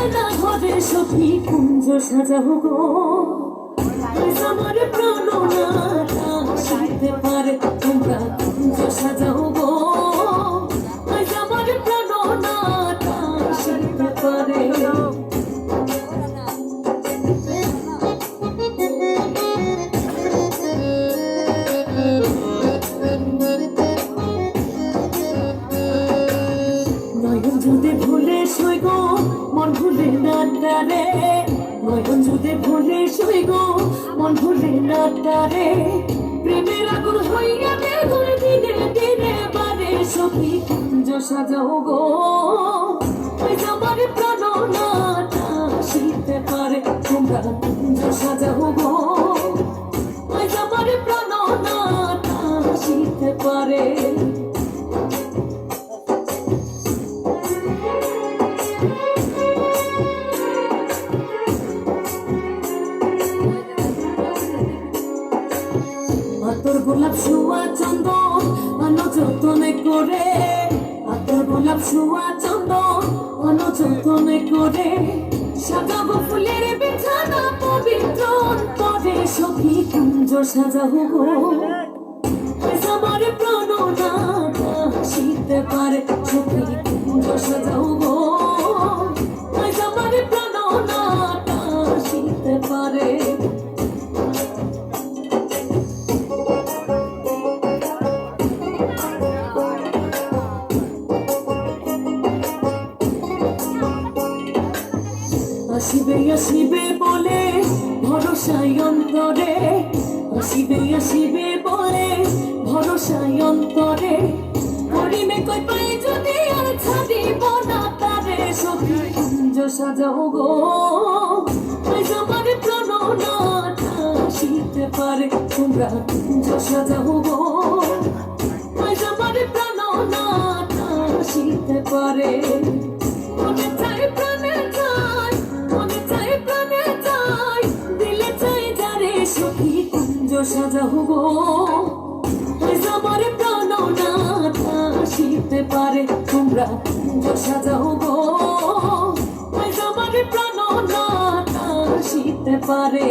আয়না ঘরে সখী কুঞ্জ সাজাও গো আমার প্রাণনাথা শিখতে পারে তোমরা কুঞ্জ সাজাও গো আমার প্রাণনাথা শিখতে পারে যদি ভুলে শুই গো মন ভুলে না তারে নয়ন যদি ভুলে শুই গো মন ভুলে না তারে প্রেমের আগুন হইয়া বেগুন দিনে দিনে বারে সখী কুঞ্জ সাজাও গো আমার প্রাণনাথা শিখতে পারে তোমরা কুঞ্জ সাজাও গো আমার প্রাণনাথা শিখতে পারে আতর গোলাপ ছোঁয়া চন্দন আনো যতনে করে আতর গোলাপ ছোঁয়া চন্দন আনো যতনে করে সাজাবো ফুলের বিছানা পবিত্র অন্তরে সখী কুঞ্জ সাজাবো গো আমার প্রাণনাথা শিখতে পারে সখী কুঞ্জ সাজাও গো আমার প্রাণনাথা শিখতে পারে আসিবে আসিবে বলে ভরসায় অন্তরে আসিবে আসিবে বলে ভরসায় অন্তরে করিবে কই পাই যদি আর ছাড়িব না তারে সখী কুঞ্জ সাজাও গো আমার প্রাণনাথা শিখতে পারে তোমরা কুঞ্জ সাজাও গো আমার প্রাণনাথা শিখতে পারে মনে চাই প্রাণে চাই মনে চাই প্রাণে চাই দিলে চাই যারে সখী কুঞ্জ সাজাও গো আমার প্রাণনাথা শিখতে পারে তোমরা কুঞ্জ সাজাও গো আমার প্রাণনাথা শিখতে পারে।